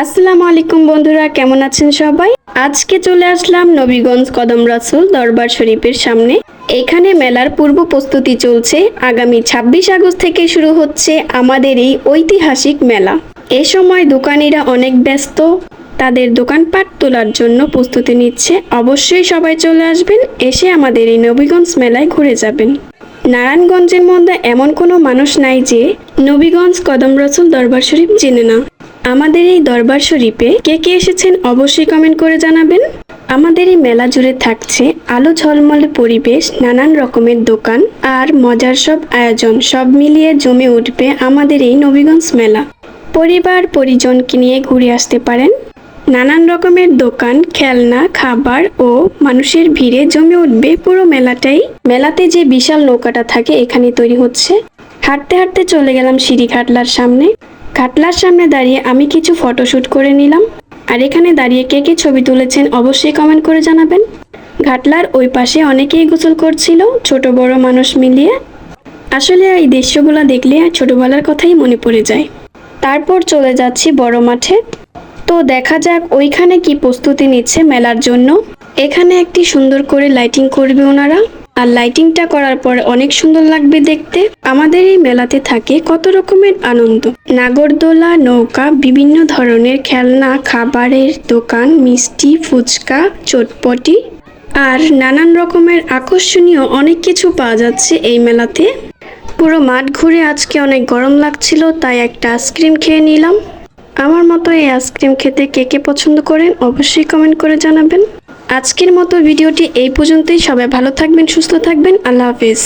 আসসালামু আলাইকুম বন্ধুরা, কেমন আছেন সবাই? আজকে চলে আসলাম নবীগঞ্জ কদম রাসূল দরবার শরীফের সামনে। এখানে মেলার পূর্ব প্রস্তুতি চলছে। আগামী 26 আগস্ট থেকে শুরু হচ্ছে আমাদের এই ঐতিহাসিক মেলা। এ সময় দোকানিরা অনেক ব্যস্ত, তাদের দোকানপাট তোলার জন্য প্রস্তুতি নিচ্ছে। অবশ্যই সবাই চলে আসবেন, এসে আমাদের এই নবীগঞ্জ মেলায় ঘুরে যাবেন। নারায়ণগঞ্জের মধ্যে এমন কোনো মানুষ নাই যে নবীগঞ্জ কদম রাসূল দরবার শরীফ চেনে না। আমাদের এই দরবার শরীফে কে কে এসেছেন অবশ্যই কমেন্ট করে জানাবেন। আমাদের এই মেলা জুড়ে থাকছে আলো ঝলমলে পরিবেশ, নানান রকমের দোকান আর মজার সব আয়োজন, সব মিলিয়ে জমে উঠবে আমাদের এই নবীগঞ্জ মেলা। পরিবার পরিজনকে নিয়ে ঘুরে আসতে পারেন। নানান রকমের দোকান, খেলনা, খাবার ও মানুষের ভিড়ে জমে উঠবে পুরো মেলাটাই। মেলাতে যে বিশাল নৌকাটা থাকে এখানে তৈরি হচ্ছে। হাঁটতে হাঁটতে চলে গেলাম সিঁড়ি ঘাটলার সামনে। ঘাটলার সামনে দাঁড়িয়ে আমি কিছু ফটোশ্যুট করে নিলাম। আর এখানে দাঁড়িয়ে কে কে ছবি তুলেছেন অবশ্যই কমেন্ট করে জানাবেন। ঘাটলার ওই পাশে অনেকেই গোসল করছিল, ছোট বড় মানুষ মিলিয়ে। আসলে এই দৃশ্যগুলো দেখলে ছোটবেলার কথাই মনে পড়ে যায়। তারপর চলে যাচ্ছি বড় মাঠে। তো দেখা যাক ওইখানে কি প্রস্তুতি নিচ্ছে মেলার জন্য। এখানে একটি সুন্দর করে লাইটিং করবে ওনারা, আর লাইটিংটা করার পর অনেক সুন্দর লাগবে দেখতে। আমাদের এই মেলাতে থাকে কত রকমের আনন্দ, নাগরদোলা, নৌকা, বিভিন্ন ধরনের খেলনা, খাবারের দোকান, মিষ্টি, ফুচকা, চটপটি আর নানান রকমের আকর্ষণীয় অনেক কিছু পাওয়া যাচ্ছে এই মেলাতে। পুরো মাঠ ঘুরে আজকে অনেক গরম লাগছিল, তাই একটা আইসক্রিম খেয়ে নিলাম। আমার মতো এই আইসক্রিম খেতে কে কে পছন্দ করেন অবশ্যই কমেন্ট করে জানাবেন। আজকের মতো ভিডিওটি এই পর্যন্তই। সবাই ভালো থাকবেন, সুস্থ থাকবেন। আল্লাহ হাফেজ।